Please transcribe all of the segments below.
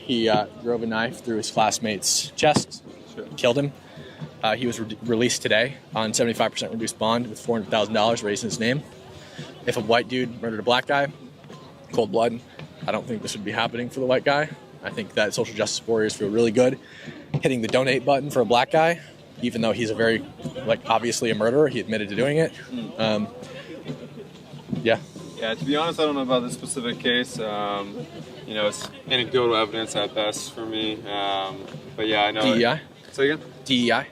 He drove a knife through his classmate's chest, killed him. He was released today on 75% reduced bond with $400,000 raised in his name. If a white dude murdered a black guy, cold blood, I don't think this would be happening for the white guy. I think that social justice warriors feel really good hitting the donate button for a black guy, even though he's a very, obviously a murderer. He admitted to doing it. Yeah. Yeah, to be honest, I don't know about this specific case. It's anecdotal evidence at best for me. But yeah, I know. DEI? Say again? DEI?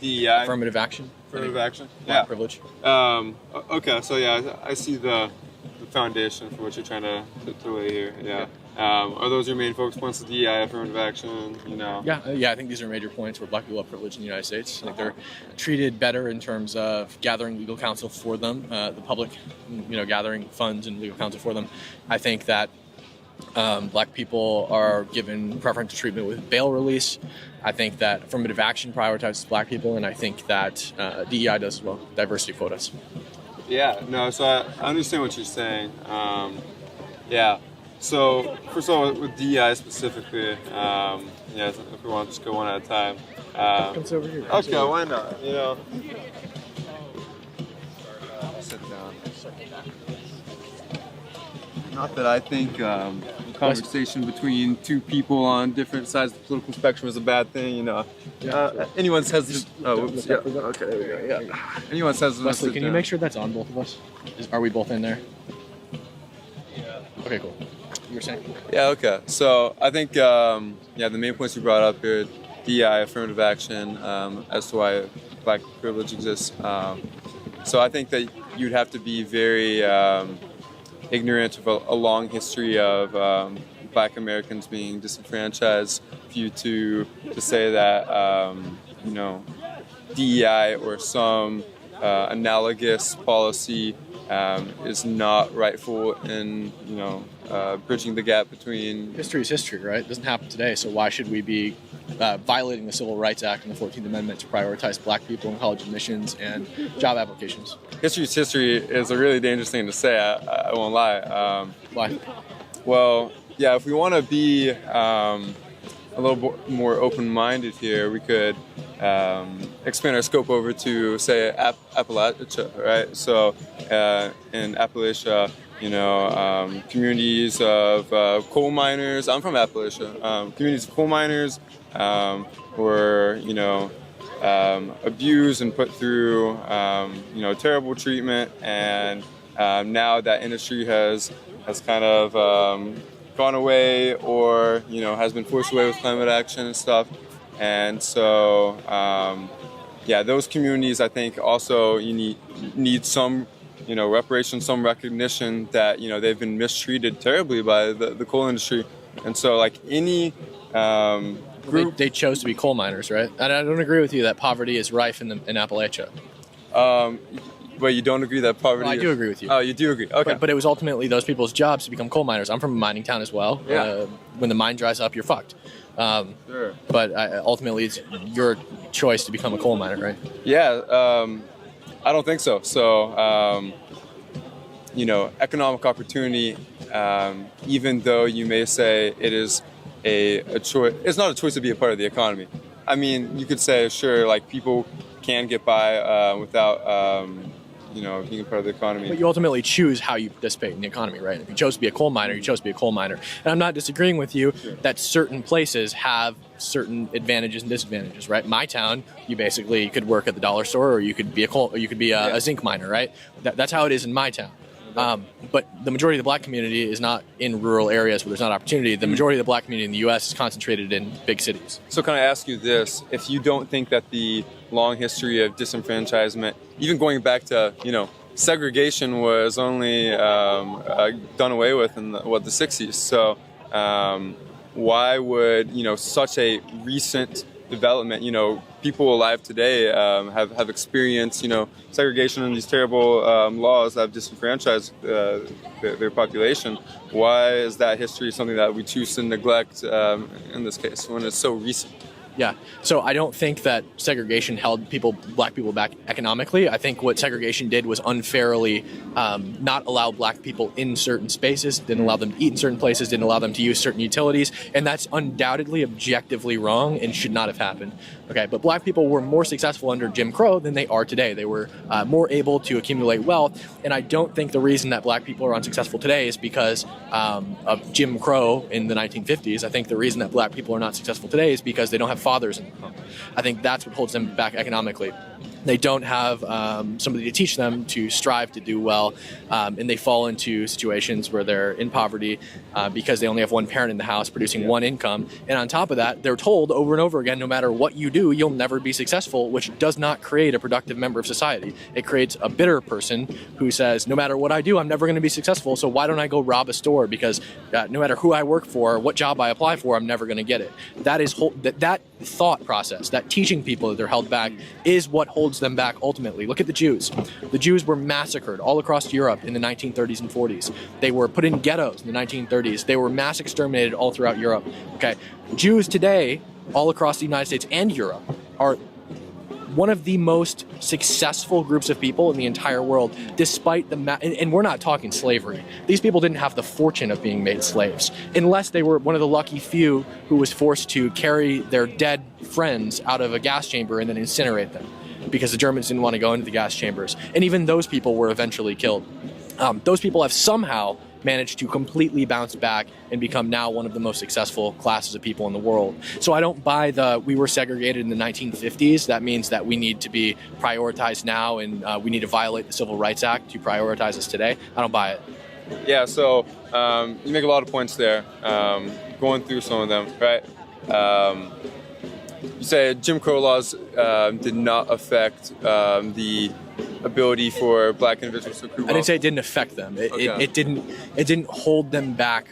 DEI? Affirmative action? Affirmative action? Black Yeah. privilege? Okay, so yeah, I see the foundation for what you're trying to lay here. Yeah. Are those your main focus points, the DEI, affirmative action, Yeah, I think these are major points where black people have privilege in the United States. I think they're treated better in terms of gathering legal counsel for them, the public, gathering funds and legal counsel for them. I think that black people are given preferential treatment with bail release. I think that affirmative action prioritizes black people, and I think that DEI does as well, diversity quotas. Yeah, no, so I understand what you're saying. Yeah. So, first of all, with DEI specifically, if we want to just go one at a time. Comes over here. Okay, why not? Sit down. Not that I think conversation between two people on different sides of the political spectrum is a bad thing, Anyone's hesitant. Okay, there we go. Yeah. Anyone's hesitant. Wesley, can you make sure that's on both of us? Are we both in there? Yeah. Okay, cool. You were saying? Yeah, okay. So I think, the main points you brought up here, DEI, affirmative action, as to why black privilege exists. So I think that you'd have to be very ignorant of a long history of black Americans being disenfranchised for you to say that, DEI or some analogous policy is not rightful in, bridging the gap between... History is history, right? It doesn't happen today, so why should we be violating the Civil Rights Act and the 14th Amendment to prioritize black people in college admissions and job applications? History is history is a really dangerous thing to say, I won't lie. Why? Well, yeah, if we want to be a little more open-minded here, we could expand our scope over to, say, Appalachia, right? So in Appalachia, communities of coal miners. I'm from Appalachia. Communities of coal miners were, abused and put through, terrible treatment. And now that industry has kind of gone away, or has been forced away with climate action and stuff. And so, those communities, I think, also you need some. Reparations, some recognition that, they've been mistreated terribly by the coal industry. And so, any group... They chose to be coal miners, right? And I don't agree with you that poverty is rife in Appalachia. But you don't agree that poverty... Well, I do agree with you. Oh, you do agree. Okay. But it was ultimately those people's jobs to become coal miners. I'm from a mining town as well. Yeah. When the mine dries up, you're fucked. Sure. But ultimately, it's your choice to become a coal miner, right? Yeah. I don't think so. So, economic opportunity, even though you may say it is a choice, it's not a choice to be a part of the economy. I mean, you could say, sure, people can get by without, being a part of the economy. But you ultimately choose how you participate in the economy, right? If you chose to be a coal miner, you chose to be a coal miner. And I'm not disagreeing with you that certain places have certain advantages and disadvantages, right? My town, you basically could work at the dollar store, or you could be a zinc miner, right? That's how it is in my town. But the majority of the black community is not in rural areas where there's not opportunity. The majority of the black community in the U.S. is concentrated in big cities. So can I ask you this? If you don't think that the long history of disenfranchisement, even going back to, segregation was only done away with in the 60s. So why would, such a recent development, people alive today have experienced, segregation and these terrible laws that have disenfranchised their population. Why is that history something that we choose to neglect in this case when it's so recent? Yeah. So I don't think that segregation held black people back economically. I think what segregation did was unfairly not allow black people in certain spaces, didn't allow them to eat in certain places, didn't allow them to use certain utilities. And that's undoubtedly objectively wrong and should not have happened. Okay. But black people were more successful under Jim Crow than they are today. They were more able to accumulate wealth. And I don't think the reason that black people are unsuccessful today is because of Jim Crow in the 1950s. I think the reason that black people are not successful today is because they don't have fathers in the home. I think that's what holds them back economically. They don't have somebody to teach them to strive to do well, and they fall into situations where they're in poverty because they only have one parent in the house producing one income. And on top of that, they're told over and over again, no matter what you do, you'll never be successful, which does not create a productive member of society. It creates a bitter person who says, no matter what I do, I'm never going to be successful, so why don't I go rob a store? Because no matter who I work for, what job I apply for, I'm never going to get it. That is that thought process, that teaching people that they're held back, is what holds them back ultimately. Look at the Jews. The Jews were massacred all across Europe in the 1930s and 40s. They were put in ghettos in the 1930s. They were mass exterminated all throughout Europe. Okay, Jews today, all across the United States and Europe, are one of the most successful groups of people in the entire world, despite and we're not talking slavery. These people didn't have the fortune of being made slaves, unless they were one of the lucky few who was forced to carry their dead friends out of a gas chamber and then incinerate them, because the Germans didn't want to go into the gas chambers. And even those people were eventually killed. Those people have somehow managed to completely bounce back and become now one of the most successful classes of people in the world. So I don't buy we were segregated in the 1950s. That means that we need to be prioritized now, and we need to violate the Civil Rights Act to prioritize us today. I don't buy it. Yeah, so you make a lot of points there, going through some of them, right? You say Jim Crow laws did not affect the ability for black individuals to accrue wealth. I didn't say it didn't affect them. It didn't hold them back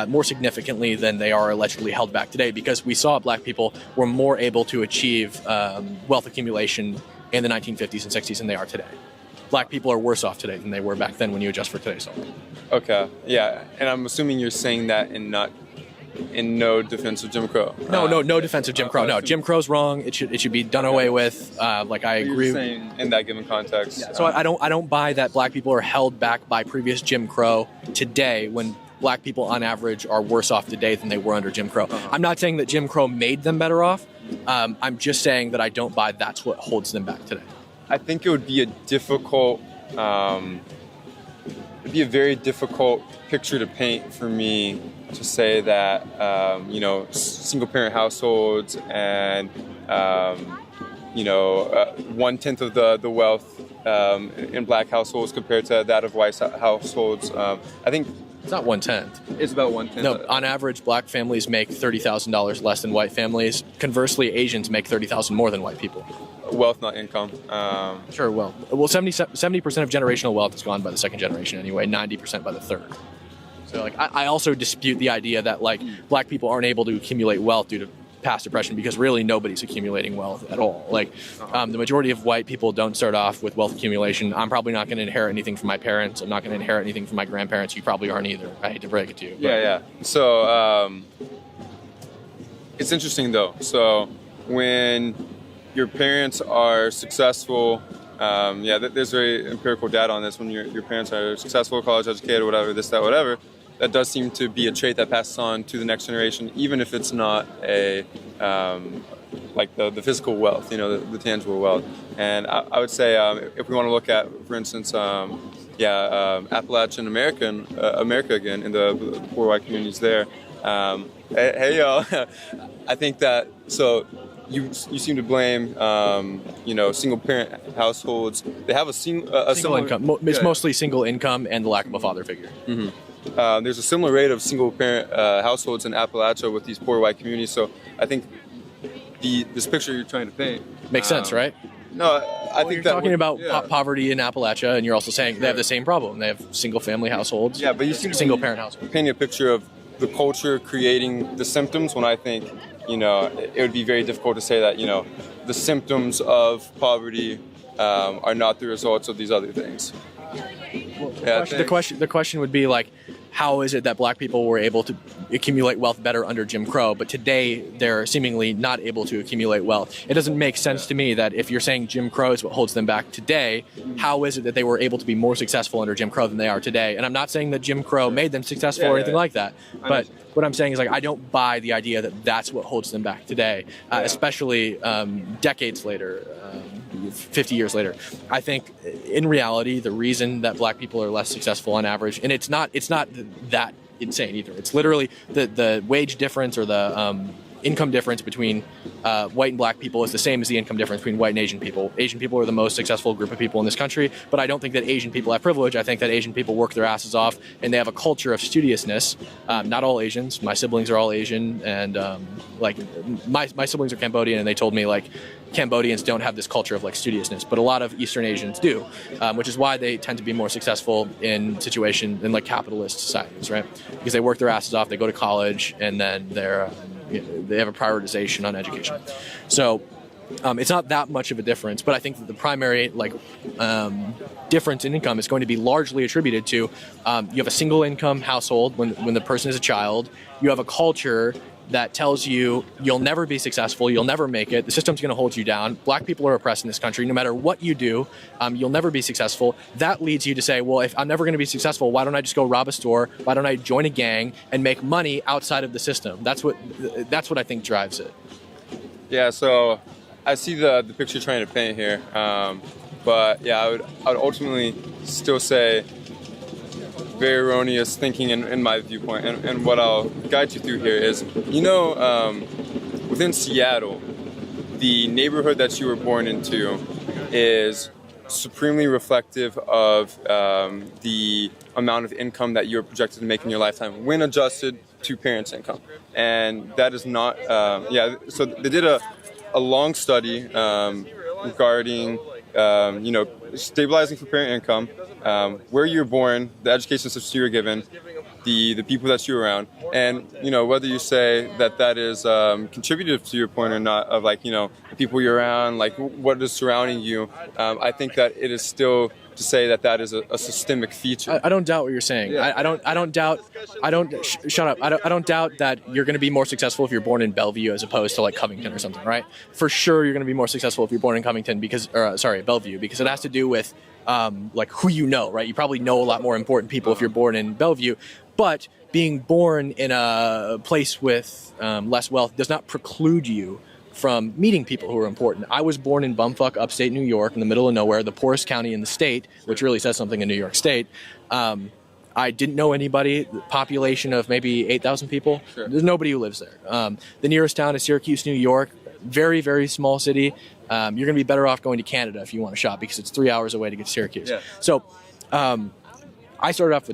more significantly than they are allegedly held back today, because we saw black people were more able to achieve wealth accumulation in the 1950s and 60s than they are today. Black people are worse off today than they were back then when you adjust for today's law. Okay, yeah, and I'm assuming you're saying that in no defense of Jim Crow. No defense of Jim Crow. No, Jim Crow's wrong. It should be done away with. Like I agree. You're saying in that given context. Yeah, so I don't buy that black people are held back by previous Jim Crow today, when black people on average are worse off today than they were under Jim Crow. I'm not saying that Jim Crow made them better off. I'm just saying that I don't buy that's what holds them back today. I think it would be a difficult, very difficult picture to paint for me to say that, single-parent households and, 1/10 of the wealth in black households compared to that of white households. I think it's not 1/10. It's about 1/10. No, on average, black families make $30,000 less than white families. Conversely, Asians make $30,000 more than white people. Wealth, not income. Sure, well, 70% of generational wealth is gone by the second generation anyway, 90% by the third. So, I also dispute the idea that, black people aren't able to accumulate wealth due to past oppression, because really nobody's accumulating wealth at all. The majority of white people don't start off with wealth accumulation. I'm probably not going to inherit anything from my parents. I'm not going to inherit anything from my grandparents. You probably aren't either. I hate to break it to you. Yeah. So, it's interesting, though. So, when your parents are successful, there's very empirical data on this. When your parents are successful, college educated, whatever, this, that, whatever, that does seem to be a trait that passes on to the next generation, even if it's not the physical wealth, the tangible wealth. And I would say if we want to look at, for instance, Appalachian America again, in the poor white communities there. Hey y'all, I think that so. You seem to blame, single parent households. They have a single income. It's mostly single income and the lack of a father figure. Mm-hmm. There's a similar rate of single parent households in Appalachia with these poor white communities. So I think this picture you're trying to paint makes sense, right? No, I think you're talking about poverty in Appalachia, and you're also saying they have the same problem. They have single family households. Yeah, but you seem single parent households. Painting a picture of the culture creating the symptoms, when I think, it would be very difficult to say that, the symptoms of poverty are not the results of these other things. Well, the question would be how is it that black people were able to accumulate wealth better under Jim Crow, but today they're seemingly not able to accumulate wealth? It doesn't make sense to me that if you're saying Jim Crow is what holds them back today, how is it that they were able to be more successful under Jim Crow than they are today? And I'm not saying that Jim Crow made them successful or anything like that, but what I'm saying is, like, I don't buy the idea that that's what holds them back today, especially decades later, 50 years later. I think in reality, the reason that black people are less successful on average, and it's not that insane either. It's literally the wage difference or the income difference between white and black people is the same as the income difference between white and Asian people. Asian people are the most successful group of people in this country, but I don't think that Asian people have privilege. I think that Asian people work their asses off, and they have a culture of studiousness. Not all Asians. My siblings are all Asian, and like my siblings are Cambodian, and they told me, like, Cambodians don't have this culture of, like, studiousness, but a lot of Eastern Asians do, which is why they tend to be more successful in situations in, like, capitalist societies, right? Because they work their asses off, they go to college, and then they have a prioritization on education. So it's not that much of a difference, but I think that the primary difference in income is going to be largely attributed to you have a single income household when the person is a child. You have a culture that tells you you'll never be successful, you'll never make it, the system's going to hold you down. Black people are oppressed in this country. No matter what you do, you'll never be successful. That leads you to say, well, if I'm never going to be successful, why don't I just go rob a store? Why don't I join a gang and make money outside of the system? That's what I think drives it. Yeah, so I see the picture you're trying to paint here, but yeah, I would ultimately still say very erroneous thinking in my viewpoint, and what I'll guide you through here is, within Seattle, the neighborhood that you were born into is supremely reflective of the amount of income that you're projected to make in your lifetime when adjusted to parents' income. And that is not, so they did a long study regarding, stabilizing for parent income, where you're born, the education system you're given, the people that you're around, and whether you say that is contributive to your point or not, of the people you're around, like what is surrounding you. I think that it is still to say that is a systemic feature. I don't doubt what you're saying. Yeah. I don't doubt that you're going to be more successful if you're born in Bellevue as opposed to, like, Covington or something, right? For sure, you're going to be more successful if you're born in Bellevue, because it has to do with like who you know, right? You probably know a lot more important people if you're born in Bellevue, but being born in a place with less wealth does not preclude you from meeting people who are important. I was born in bumfuck upstate New York, in the middle of nowhere, the poorest county in the state, which really says something in New York State. I didn't know anybody. The population of maybe 8,000 people. Sure. There's nobody who lives there. The nearest town is Syracuse, New York. Very, very small city. You're going to be better off going to Canada if you want to shop, because it's 3 hours away to get to Syracuse. Yeah. So I started off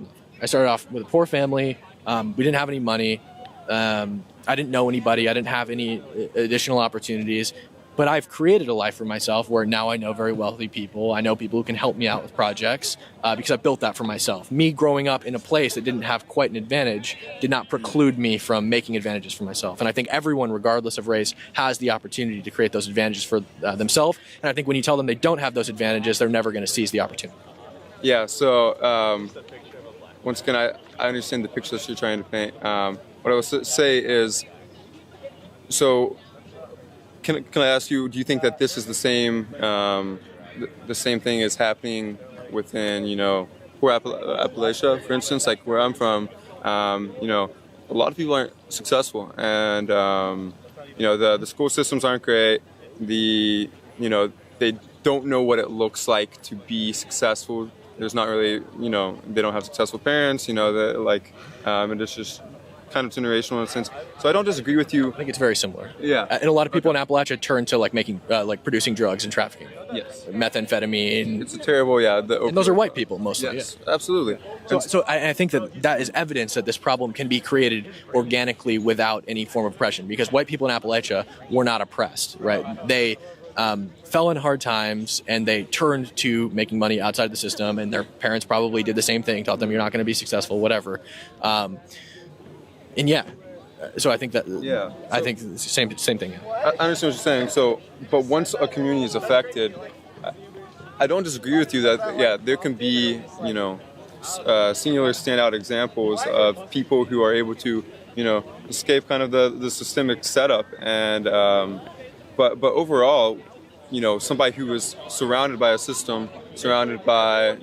with a poor family. We didn't have any money. I didn't know anybody. I didn't have any additional opportunities. But I've created a life for myself where now I know very wealthy people. I know people who can help me out with projects because I built that for myself. Me growing up in a place that didn't have quite an advantage did not preclude me from making advantages for myself. And I think everyone, regardless of race, has the opportunity to create those advantages for themselves. And I think when you tell them they don't have those advantages, they're never going to seize the opportunity. Yeah, so once again, I understand the picture that you're trying to paint. What I would say is, so can I ask you, do you think that this is the same thing is happening within, poor Appalachia, for instance, like where I'm from? A lot of people aren't successful, and the school systems aren't great. They don't know what it looks like to be successful. There's not really, they don't have successful parents, and it's just kind of generational in a sense. So I don't disagree with you. I think it's very similar. Yeah. And a lot of people in Appalachia turn to making, producing drugs and trafficking. Yes. Methamphetamine. It's a terrible, and those are white people mostly. Yes, yeah. Absolutely. So I think that is evidence that this problem can be created organically without any form of oppression, because white people in Appalachia were not oppressed, right? They fell in hard times, and they turned to making money outside the system, and their parents probably did the same thing, taught them you're not going to be successful, whatever. So I think that I think it's the same thing. I understand what you're saying. So, but once a community is affected, I don't disagree with you that there can be singular standout examples of people who are able to, escape kind of the systemic setup. And but overall, somebody who is surrounded by a system, surrounded by,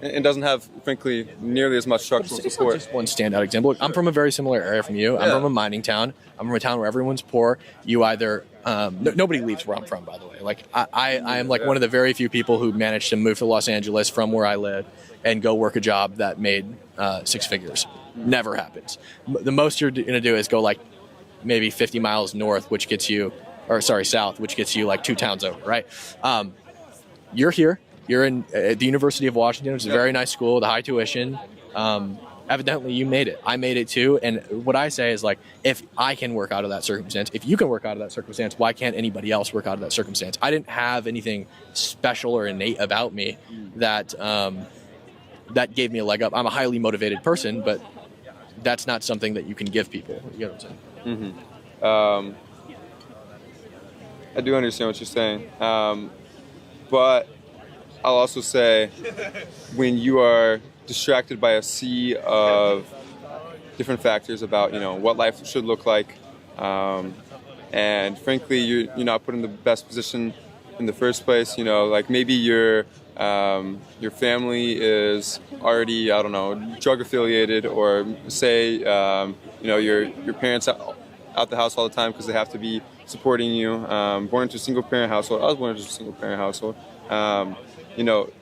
and doesn't have, frankly, nearly as much structural It's support. not just one standout example. I'm from a very similar area from you. I'm from a mining town. I'm from a town where everyone's poor. You either nobody leaves where I'm from, by the way. Like I am like one of the very few people who managed to move to Los Angeles from where I live and go work a job that made 6 figures. Never happens. The most you're gonna do is go like maybe 50 miles north, which gets you, south, which gets you like 2 towns over, right? You're here. You're in at the University of Washington, which is a very nice school with a high tuition. Evidently, you made it. I made it too. And what I say is, like, if I can work out of that circumstance, if you can work out of that circumstance, why can't anybody else work out of that circumstance? I didn't have anything special or innate about me that that gave me a leg up. I'm a highly motivated person, but that's not something that you can give people. You know what I'm saying? I do understand what you're saying. But I'll also say, when you are distracted by a sea of different factors about, what life should look like, and frankly, you're not put in the best position in the first place. Like maybe your family is already, I don't know, drug affiliated, or say, your parents out the house all the time because they have to be supporting you. Born into a single parent household. I was born into a single parent household.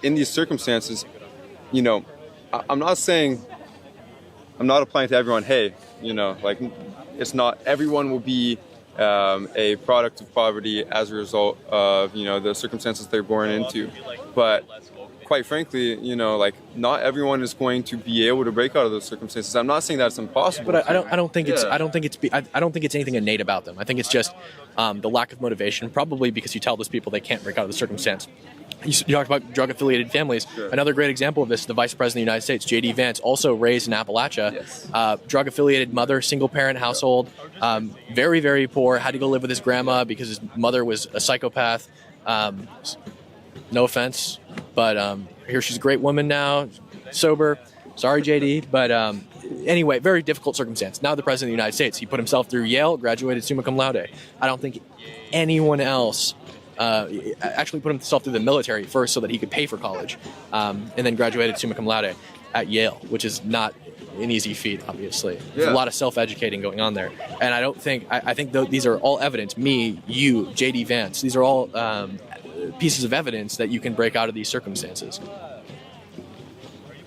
In these circumstances, I'm not saying, I'm not applying to everyone, hey, like, it's not, everyone will be a product of poverty as a result of, the circumstances they're born into. But quite frankly, like, not everyone is going to be able to break out of those circumstances. I'm not saying that it's impossible. But I don't think it's anything innate about them. I think it's just the lack of motivation, probably because you tell those people they can't break out of the circumstance. You talked about drug-affiliated families. Sure. Another great example of this is the Vice President of the United States, J.D. Vance, also raised in Appalachia. Yes. Drug-affiliated mother, single-parent household, very, very poor, had to go live with his grandma because his mother was a psychopath. No offense, but I hear she's a great woman now, sober. Sorry, J.D., but anyway, very difficult circumstance. Now the President of the United States, he put himself through Yale, graduated summa cum laude. I don't think anyone else actually put himself through the military first so that he could pay for college, and then graduated summa cum laude at Yale, which is not an easy feat, obviously. There's a lot of self-educating going on there. And I think these are all evidence, me, you, J.D. Vance, these are all pieces of evidence that you can break out of these circumstances.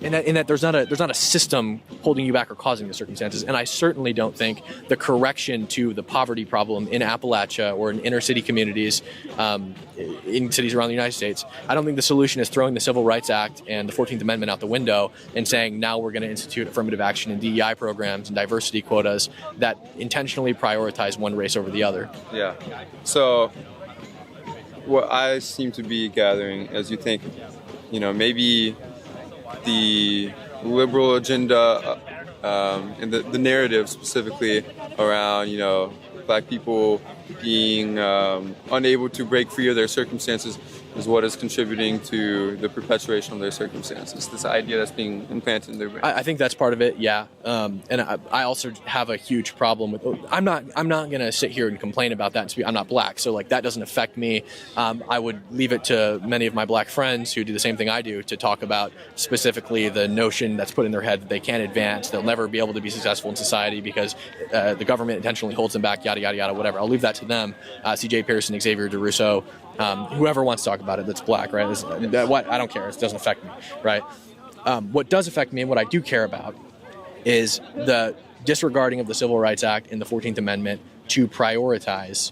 In that there's not a system holding you back or causing the circumstances. And I certainly don't think the correction to the poverty problem in Appalachia or in inner city communities, in cities around the United States, I don't think the solution is throwing the Civil Rights Act and the 14th Amendment out the window and saying now we're going to institute affirmative action and DEI programs and diversity quotas that intentionally prioritize one race over the other. Yeah. So what I seem to be gathering is you think, maybe the liberal agenda and the narrative specifically around, Black people being unable to break free of their circumstances is what is contributing to the perpetuation of their circumstances. This idea that's being implanted in their brain. I think that's part of it, yeah. And I also have a huge problem with. I'm not going to sit here and complain about that. I'm not Black, so like that doesn't affect me. I would leave it to many of my Black friends who do the same thing I do to talk about specifically the notion that's put in their head that they can't advance, they'll never be able to be successful in society because the government intentionally holds them back, yada yada yada, whatever. I'll leave that to them. C.J. Pearson, Xavier DeRusso. Whoever wants to talk about it that's Black, right? I don't care. It doesn't affect me, right? What does affect me and what I do care about is the disregarding of the Civil Rights Act and the 14th Amendment to prioritize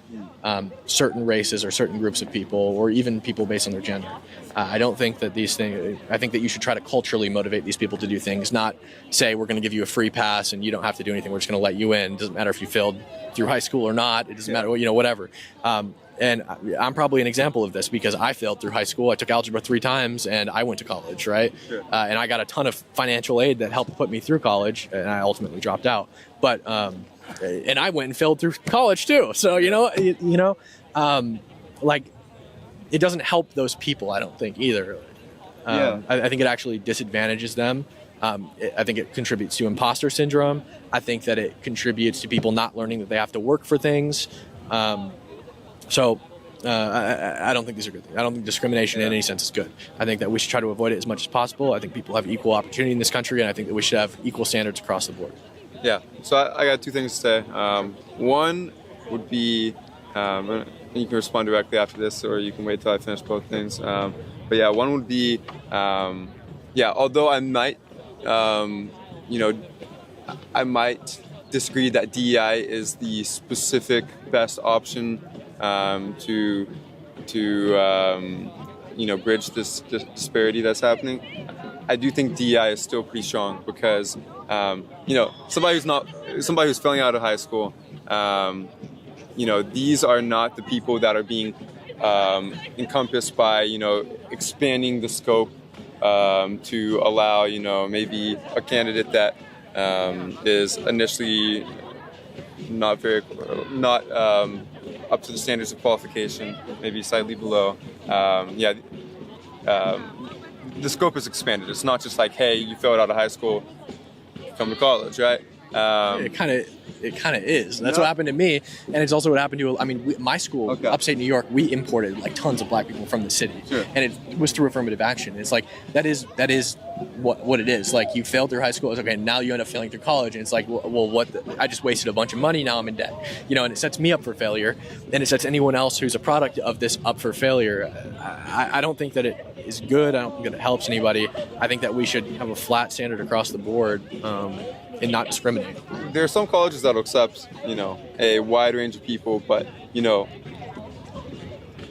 certain races or certain groups of people or even people based on their gender. I don't think that these things, I think that you should try to culturally motivate these people to do things, not say we're going to give you a free pass and you don't have to do anything. We're just going to let you in. It doesn't matter if you failed through high school or not. It doesn't matter, whatever. And I'm probably an example of this because I failed through high school. I took algebra 3 times and I went to college, right? Sure. And I got a ton of financial aid that helped put me through college, and I ultimately dropped out. But and I went and failed through college too. So like it doesn't help those people. I don't think either. I think it actually disadvantages them I think it contributes to imposter syndrome. I think that it contributes to people not learning that they have to work for things. I don't think these are good things. I don't think discrimination in any sense is good. I think that we should try to avoid it as much as possible. I think people have equal opportunity in this country, and I think that we should have equal standards across the board. Yeah, so I got two things to say. One would be, and you can respond directly after this, or you can wait till I finish both things. But yeah, one would be, although I might, I might disagree that DEI is the specific best option to bridge this disparity that's happening. I do think DEI is still pretty strong because somebody who's failing out of high school, these are not the people that are being encompassed by expanding the scope to allow maybe a candidate that is initially not up to the standards of qualification, maybe slightly below. The scope is expanded. It's not just like, hey, you failed out of high school, come to college, right? It kind of is. That's what happened to me, and it's also what happened to. My school, upstate New York, we imported like tons of black people from the city, and it was through affirmative action. It's like that is what it is. Like you failed through high school, it's okay. Now you end up failing through college, and it's like, well, I just wasted a bunch of money. Now I'm in debt, and it sets me up for failure, and it sets anyone else who's a product of this up for failure. I don't think that it is good. I don't think that it helps anybody. I think that we should have a flat standard across the board. And not discriminate. There are some colleges that will accept, a wide range of people, but,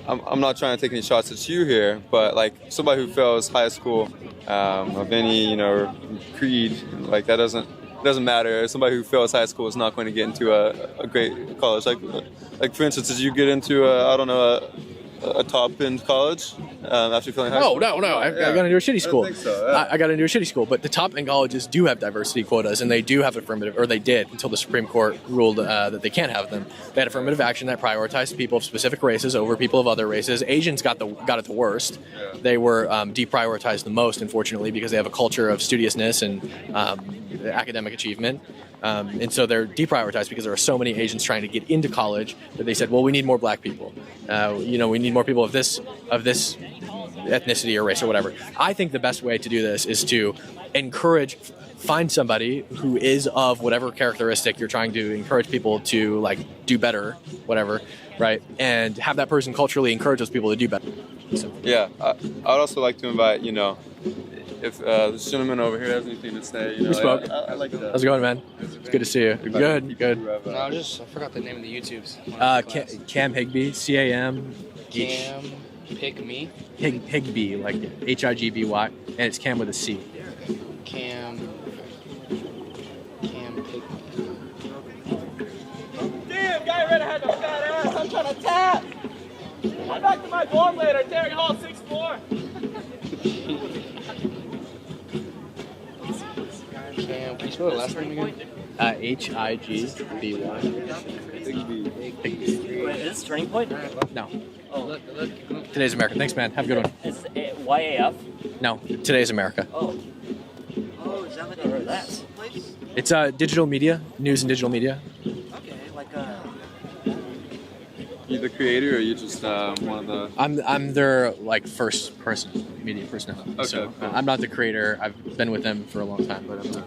I'm not trying to take any shots at you here, but like somebody who fails high school of any, creed, like that doesn't matter. Somebody who fails high school is not going to get into a great college. Like for instance, did you get into a top-end college after failing high school? No. I got into a shitty school. I think so, yeah. I got into a shitty school, but the top-end colleges do have diversity quotas, and they do have affirmative, or they did until the Supreme Court ruled that they can't have them. They had affirmative action that prioritized people of specific races over people of other races. Asians got it the worst. Yeah. They were deprioritized the most, unfortunately, because they have a culture of studiousness and academic achievement. And so they're deprioritized because there are so many Asians trying to get into college that they said, well, we need more black people. We need more people of this ethnicity or race or whatever. I think the best way to do this is to find somebody who is of whatever characteristic you're trying to encourage people to like do better, whatever, right? And have that person culturally encourage those people to do better. So. Yeah, I'd also like to invite, if this gentleman over here has anything to say, We spoke. I like that. How's it going, man? It's good to see you. Good. No, I forgot the name of the YouTubes. Cam Higby, CAM. Cam Pick Me. Higby, like Higby, and it's Cam with a C. Cam Pick Me. Damn, guy right ahead of fat ass. I'm trying to tap. I'm back to my dorm later. Terry Hall, 6th floor. Can you spell the last name again? Higby. Wait, is this Turning Point? No. Oh, look. Today's America. Thanks, man. Have a good one. It's YAF? No. Today's America. Oh, is that like a that place? It's digital media, news and digital media. Okay, like You the creator, or you just one of the? I'm their like first person media personality. Okay, So cool. I'm not the creator. I've been with them for a long time, but I'm not.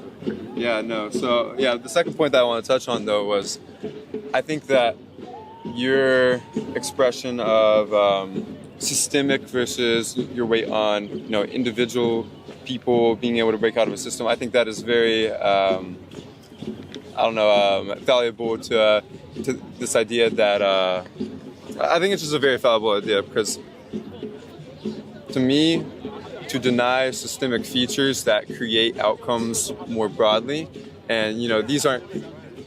Yeah, no. So, the second point that I want to touch on, though, was I think that your expression of systemic versus your weight on, individual people being able to break out of a system, I think that is very, valuable to this idea that I think it's just a very valuable idea because, to me, to deny systemic features that create outcomes more broadly. And, these aren't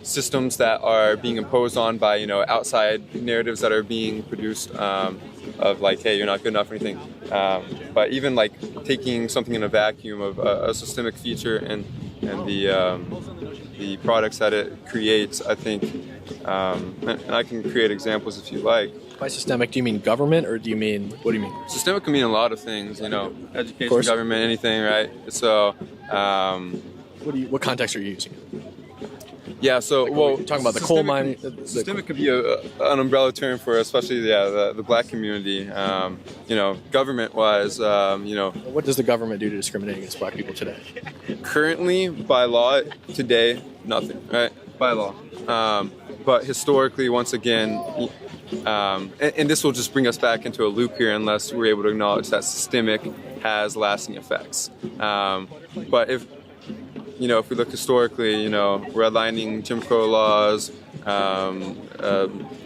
systems that are being imposed on by, outside narratives that are being produced of like, hey, you're not good enough or anything. But even like taking something in a vacuum of a systemic feature and the products that it creates, I think, and I can create examples if you like. By systemic, do you mean government, or what do you mean? Systemic can mean a lot of things, education, government, anything, right? So, What context are you using? Yeah, so You're talking about the coal mining. Systemic could be an umbrella term for especially the black community. Government-wise, What does the government do to discriminate against black people today? currently by law today nothing, right? By law, but historically, once again, and this will just bring us back into a loop here unless we're able to acknowledge that systemic has lasting effects. But if we look historically, redlining, Jim Crow laws,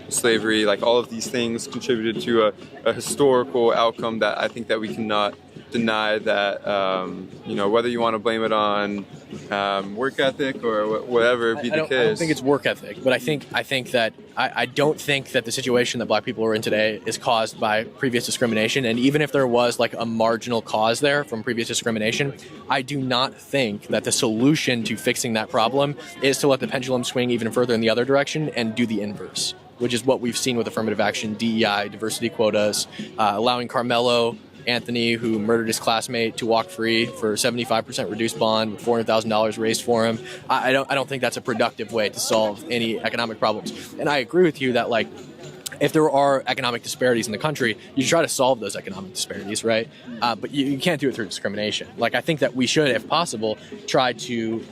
slavery, like all of these things contributed to a historical outcome that I think that we cannot deny that, whether you want to blame it on work ethic or whatever be the case. I don't think it's work ethic, but I don't think that the situation that black people are in today is caused by previous discrimination. And even if there was like a marginal cause there from previous discrimination, I do not think that the solution to fixing that problem is to let the pendulum swing even further in the other direction and do the inverse, which is what we've seen with affirmative action, DEI, diversity quotas, allowing Carmelo Anthony, who murdered his classmate, to walk free for 75% reduced bond with $400,000 raised for him. I don't think that's a productive way to solve any economic problems. And I agree with you that, like, if there are economic disparities in the country, you try to solve those economic disparities, right? But you can't do it through discrimination. Like, I think that we should, if possible, try to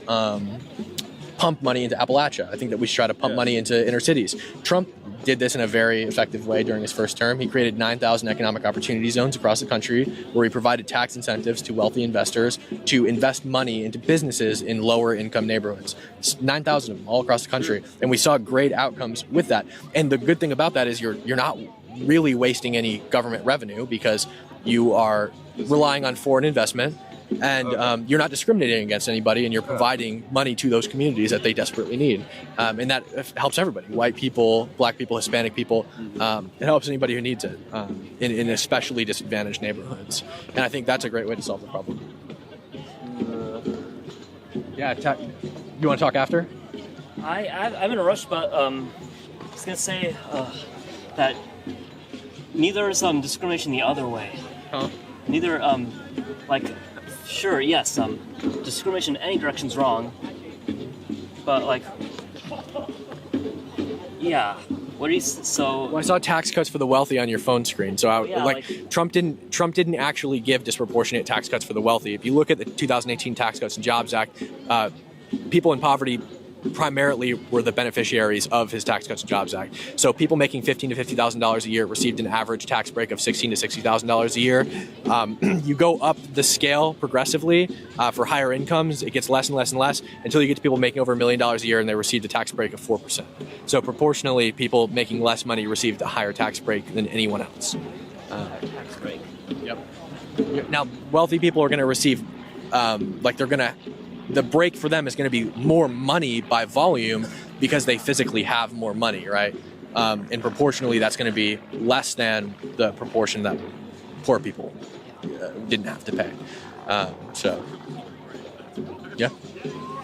pump money into Appalachia. I think that we should try to pump money into inner cities. Trump did this in a very effective way during his first term. He created 9,000 economic opportunity zones across the country where he provided tax incentives to wealthy investors to invest money into businesses in lower income neighborhoods. 9,000 of them all across the country. And we saw great outcomes with that. And the good thing about that is you're not really wasting any government revenue because you are relying on foreign investment. And you're not discriminating against anybody, and you're providing money to those communities that they desperately need. And that helps everybody, white people, black people, Hispanic people. It helps anybody who needs it in especially disadvantaged neighborhoods. And I think that's a great way to solve the problem. You want to talk after? I'm in a rush, but I was going to say that neither is discrimination the other way. Huh? Neither, sure, yes, discrimination in any direction is wrong, but what do you so? Well, I saw tax cuts for the wealthy on your phone screen. So Trump didn't actually give disproportionate tax cuts for the wealthy. If you look at the 2018 Tax Cuts and Jobs Act, people in poverty primarily were the beneficiaries of his Tax Cuts and Jobs Act. So people making $15,000 to $50,000 a year received an average tax break of $16,000 to $60,000 a year. You go up the scale progressively for higher incomes. It gets less and less and less until you get to people making over $1 million a year and they received a tax break of 4%. So proportionally, people making less money received a higher tax break than anyone else. Tax break. Yep. Now, wealthy people are going to receive, the break for them is going to be more money by volume because they physically have more money, right? And proportionally, that's going to be less than the proportion that poor people didn't have to pay. Yeah.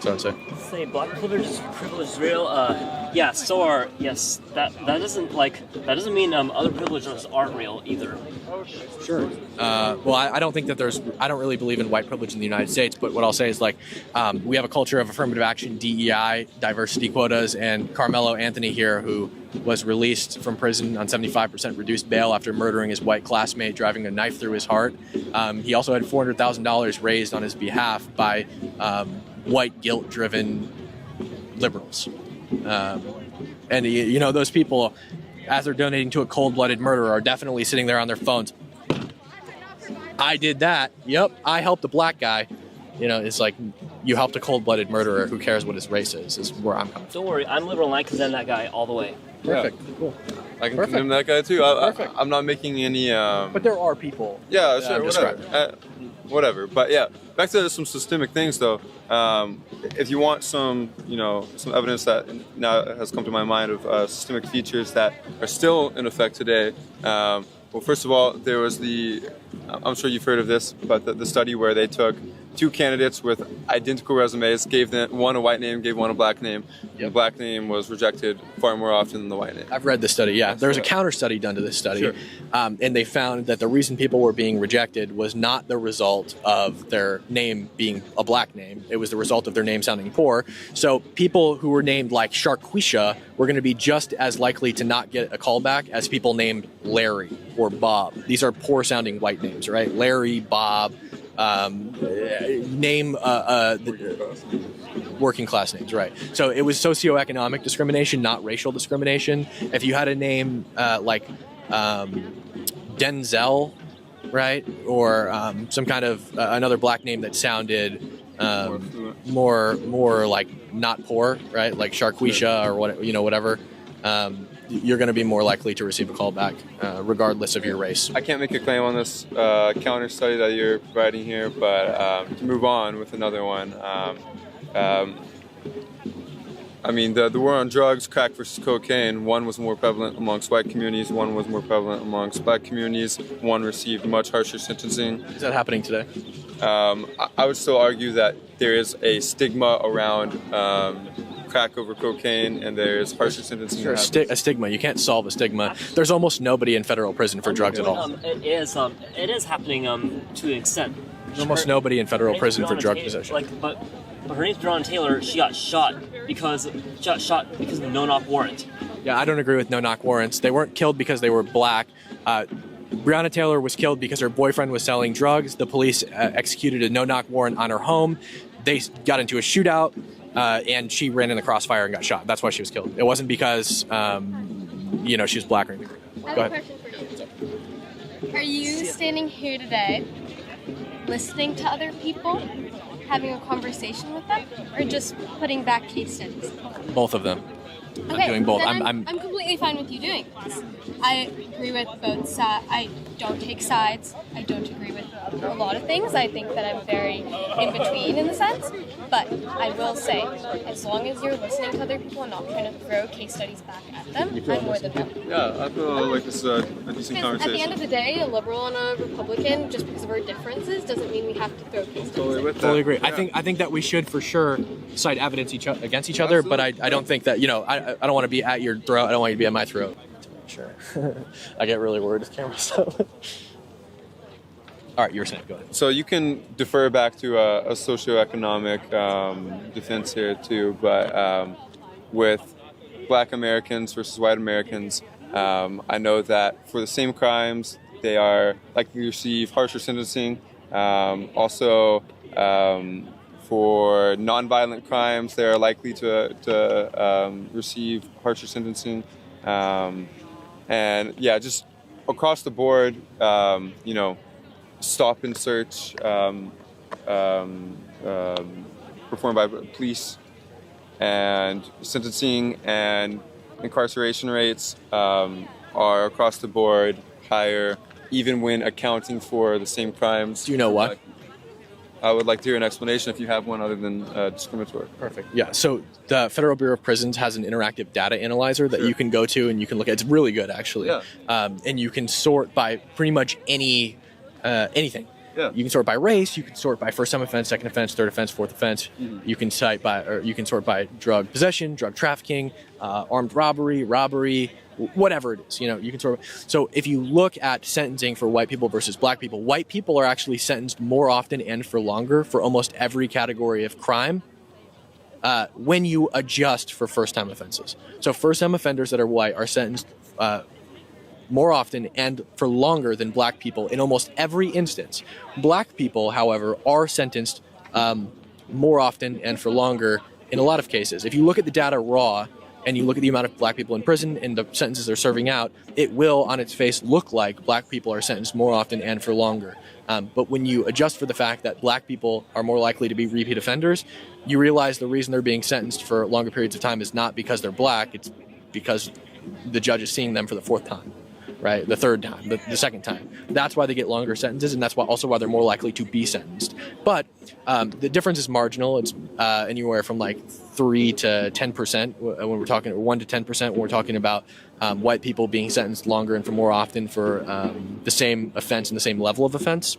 So I'd say. Say black privilege is real. That doesn't mean other privileges aren't real either. Sure. Well, I don't think that I don't really believe in white privilege in the United States, but what I'll say is we have a culture of affirmative action, DEI, diversity quotas, and Carmelo Anthony here, who was released from prison on 75% reduced bail after murdering his white classmate, driving a knife through his heart. He also had $400,000 raised on his behalf by white guilt-driven liberals. And those people, as they're donating to a cold-blooded murderer, are definitely sitting there on their phones. I did that. Yep, I helped a black guy. It's like you helped a cold-blooded murderer. Who cares what his race is where I'm coming from. Don't worry, I'm liberal and I condemn that guy all the way. Perfect. Yeah. Cool. I can condemn that guy too. I'm not making any. But there are people. Yeah, sure, whatever. But yeah, back to some systemic things though. If you want some evidence that now has come to my mind of systemic features that are still in effect today. Well, first of all, there was I'm sure you've heard of this, but the study where they took two candidates with identical resumes, gave them one a white name, gave one a black name. The black name was rejected far more often than the white name. I've read the study, yeah. There was a counter study done to this study, Sure. And they found that the reason people were being rejected was not the result of their name being a black name. It was the result of their name sounding poor. So people who were named like Sharquisha were going to be just as likely to not get a callback as people named Larry or Bob. These are poor-sounding white names, right? Larry, Bob, working class names, right? So it was socioeconomic discrimination, not racial discrimination. If you had a name like Denzel, right, or some kind of another black name that sounded more like not poor, right, like Sharquisha or whatever. You're going to be more likely to receive a callback, regardless of your race. I can't make a claim on this counter study that you're providing here, but to move on with another one. I mean, the war on drugs, crack versus cocaine, one was more prevalent amongst white communities, one was more prevalent amongst black communities, one received much harsher sentencing. Is that happening today? I would still argue that there is a stigma around crack over cocaine, and there's harsher sentencing. Sure, a stigma. You can't solve a stigma. There's almost nobody in federal prison for drugs at all. It is happening to an extent. There's almost nobody in federal prison for drug possession. But her name's Breonna Taylor. She got shot because of a no-knock warrant. Yeah, I don't agree with no-knock warrants. They weren't killed because they were black. Breonna Taylor was killed because her boyfriend was selling drugs. The police executed a no-knock warrant on her home. They got into a shootout, and she ran in the crossfire and got shot. That's why she was killed. It wasn't because, she was black or anything. I have a question for you. Are you standing here today listening to other people, having a conversation with them, or just putting back case studies? Both of them. Okay, I'm doing both. then I'm completely fine with you doing this. I agree with both sides. I don't take sides. I don't agree with a lot of things. I think that I'm very in between in the sense. But I will say, as long as you're listening to other people and not trying to throw case studies back at them, I'm more than happy. Yeah, I feel like this is a decent conversation. At the end of the day, a liberal and a Republican, just because of our differences, doesn't mean we have to throw case studies in. Totally agree. Yeah. I think that we should for sure cite evidence against each other, but I don't think that, I don't want to be at your throat. I don't want you to be at my throat. Sure. I get really worried with camera stuff. All right, you were saying, go ahead. So you can defer back to a socioeconomic defense here too, but with black Americans versus white Americans, I know that for the same crimes, they are likely to receive harsher sentencing. Also, for nonviolent crimes, they are likely to receive harsher sentencing. And yeah, just across the board, stop and search performed by police and sentencing and incarceration rates are across the board higher, even when accounting for the same crimes. Do you know why? I would like to hear an explanation if you have one other than discriminatory. Perfect. Yeah, so the Federal Bureau of Prisons has an interactive data analyzer that you can go to and you can look at. It's really good, actually. Yeah. And you can sort by pretty much anything. Yeah. You can sort by race, you can sort by first time offense, second offense, third offense, fourth offense. Mm-hmm. You can sort by drug possession, drug trafficking, armed robbery, whatever it is, you can sort of. So if you look at sentencing for white people versus black people, white people are actually sentenced more often and for longer for almost every category of crime when you adjust for first-time offenses. So first-time offenders that are white are sentenced more often and for longer than black people in almost every instance. Black people, however, are sentenced more often and for longer in a lot of cases. If you look at the data raw, and you look at the amount of black people in prison and the sentences they're serving out, it will, on its face, look like black people are sentenced more often and for longer. But when you adjust for the fact that black people are more likely to be repeat offenders, you realize the reason they're being sentenced for longer periods of time is not because they're black, it's because the judge is seeing them for the fourth time, right? The third time, the second time. That's why they get longer sentences, and that's why they're more likely to be sentenced. But the difference is marginal. It's anywhere from like 3 to 10% when we're talking, 1 to 10% when we're talking about white people being sentenced longer and for more often for the same offense and the same level of offense.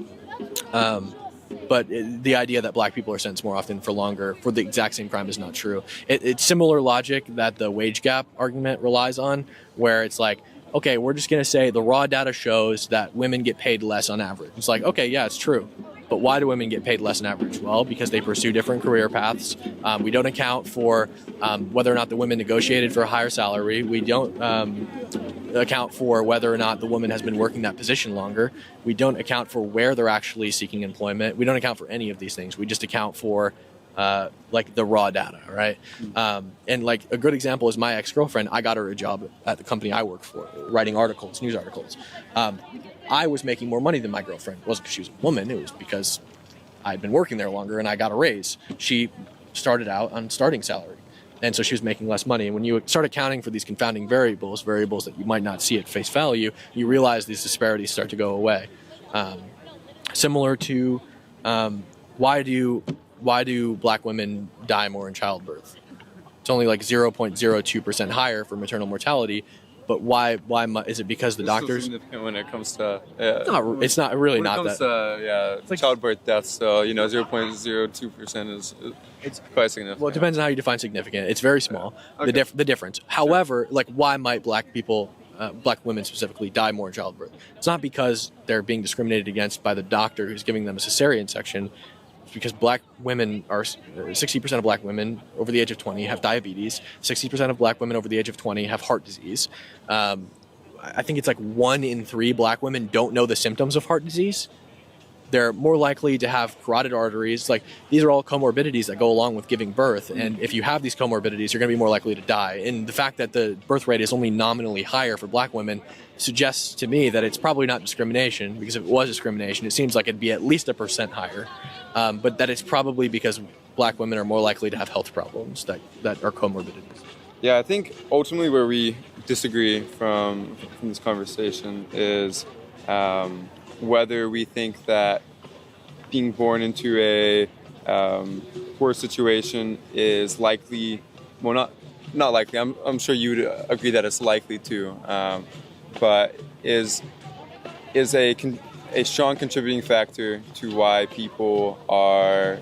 But the idea that black people are sentenced more often for longer for the exact same crime is not true. It's similar logic that the wage gap argument relies on, where it's like, okay, we're just going to say the raw data shows that women get paid less on average. It's like, okay, yeah, it's true. But why do women get paid less on average? Well, because they pursue different career paths. We don't account for whether or not the women negotiated for a higher salary. We don't account for whether or not the woman has been working that position longer. We don't account for where they're actually seeking employment. We don't account for any of these things. We just account for like the raw data, right? And like a good example is my ex-girlfriend. I got her a job at the company I work for, writing articles, news articles. I was making more money than my girlfriend. It wasn't because she was a woman. It was because I'd been working there longer and I got a raise. She started out on starting salary. And so she was making less money. And when you start accounting for these confounding variables that you might not see at face value, you realize these disparities start to go away. Similar to why do black women die more in childbirth? It's only like 0.02% higher for maternal mortality. But why is it because the doctors? Still significant when it comes to it's not really when not it comes that. to childbirth deaths. So 0.02% is it's quite significant. Well, it depends on how you define significant. It's very small. Okay. The difference. However, like why might black women specifically die more in childbirth? It's not because they're being discriminated against by the doctor who's giving them a cesarean section. Because black women are 60% of black women over the age of 20 have diabetes. 60% of black women over the age of 20 have heart disease. I think it's like 1 in 3 black women don't know the symptoms of heart disease. They're more likely to have carotid arteries. Like these are all comorbidities that go along with giving birth. And if you have these comorbidities, you're going to be more likely to die. And the fact that the birth rate is only nominally higher for black women suggests to me that it's probably not discrimination, because if it was discrimination, it seems like it'd be at least 1% higher. But that it's probably because black women are more likely to have health problems that are comorbidities. Yeah, I think ultimately where we disagree from this conversation is whether we think that being born into a poor situation is likely, well, not likely. I'm sure you would agree that it's likely to, but is a strong contributing factor to why people are,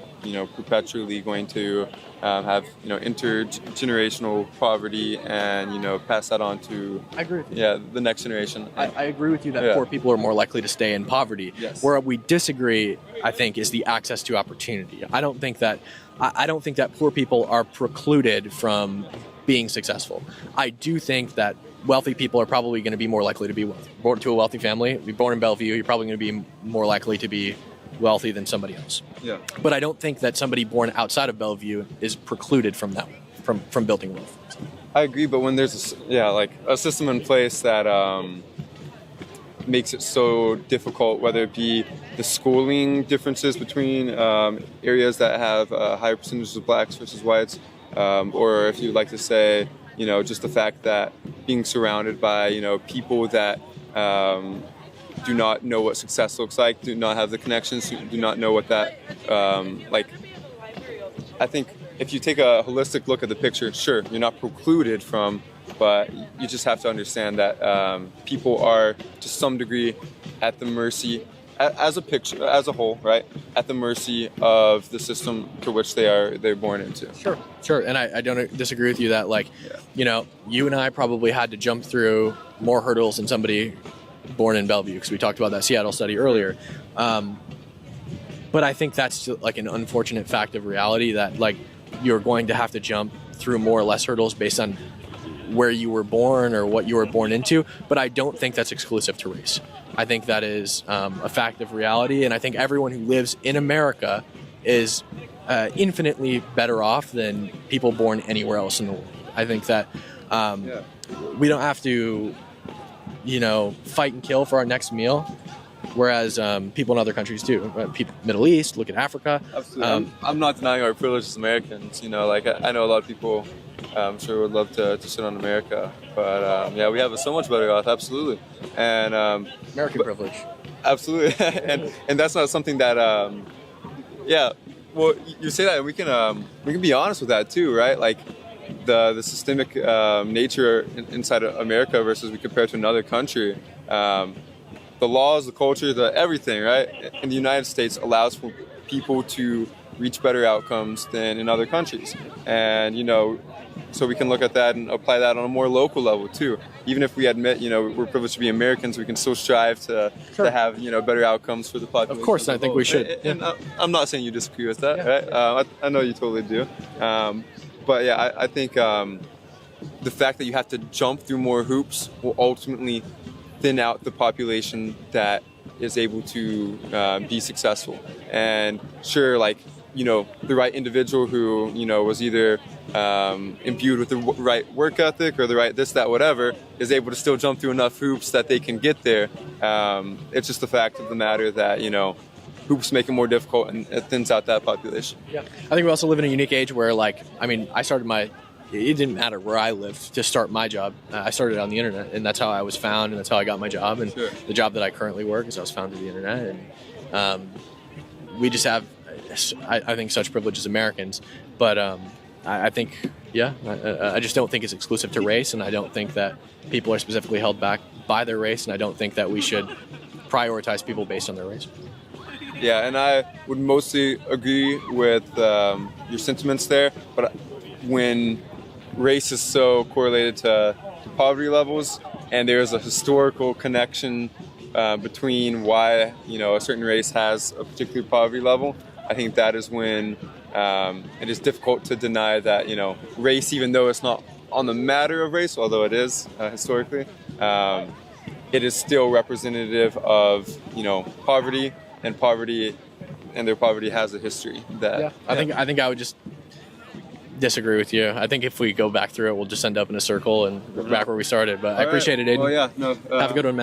perpetually going to have, intergenerational poverty and, pass that on to, I agree with you. Yeah, the next generation. I agree with you that poor people are more likely to stay in poverty. Yes. Where we disagree, I think, is the access to opportunity. I don't think that poor people are precluded from being successful. I do think that wealthy people are probably going to be more likely to be wealthy. Born to a wealthy family, be born in Bellevue, you're probably going to be more likely to be wealthy than somebody else. Yeah. But I don't think that somebody born outside of Bellevue is precluded from that, from building wealth. I agree, but when there's a system in place that makes it so difficult, whether it be the schooling differences between areas that have higher percentages of blacks versus whites, or if you'd like to say, just the fact that being surrounded by, people that do not know what success looks like, do not have the connections, do not know what that, I think if you take a holistic look at the picture, sure, you're not precluded from, but you just have to understand that people are, to some degree, at the mercy, as a whole, right, at the mercy of the system to which they're born into. Sure, and I don't disagree with you that, you and I probably had to jump through more hurdles than somebody born in Bellevue, because we talked about that Seattle study earlier. But I think that's like an unfortunate fact of reality that you're going to have to jump through more or less hurdles based on where you were born or what you were born into. But I don't think that's exclusive to race. I think that is a fact of reality, and I think everyone who lives in America is infinitely better off than people born anywhere else in the world. I think that we don't have to, fight and kill for our next meal, whereas people in other countries do. People, Middle East, look at Africa. Absolutely. I'm not denying our privilege as Americans. I know a lot of people, I'm sure would love to sit on America, but we have it so much better off. Absolutely, and American privilege. Absolutely, and that's not something that. Well, you say that, and we can be honest with that too, right? Like the systemic nature inside of America versus we compare to another country. The laws, the culture, the everything, right? In the United States allows for people to reach better outcomes than in other countries. And, so we can look at that and apply that on a more local level too. Even if we admit, we're privileged to be Americans, we can still strive to have, better outcomes for the population. Of course, I think we should. And I'm not saying you disagree with that, right? I know you totally do. But yeah, I think the fact that you have to jump through more hoops will ultimately thin out the population that is able to be successful. And sure, the right individual who, was either imbued with the right work ethic or the right this, that, whatever, is able to still jump through enough hoops that they can get there. It's just the fact of the matter that, hoops make it more difficult and it thins out that population. Yeah. I think we also live in a unique age where, I started it didn't matter where I lived to start my job. I started on the internet, and that's how I was found, and that's how I got my job. And the job that I currently work is I was found through the internet. And we just have, I think, such privilege as Americans. But I think, I just don't think it's exclusive to race, and I don't think that people are specifically held back by their race, and I don't think that we should prioritize people based on their race. Yeah, and I would mostly agree with your sentiments there, but when race is so correlated to poverty levels, and there's a historical connection between why a certain race has a particular poverty level, I think that is when it is difficult to deny that race, even though it's not on the matter of race, although it is historically, it is still representative of poverty, and their poverty has a history. I think I would just disagree with you. I think if we go back through it, we'll just end up in a circle and back where we started. But I appreciate it, Aiden. Well, yeah, no. Have a good one, man.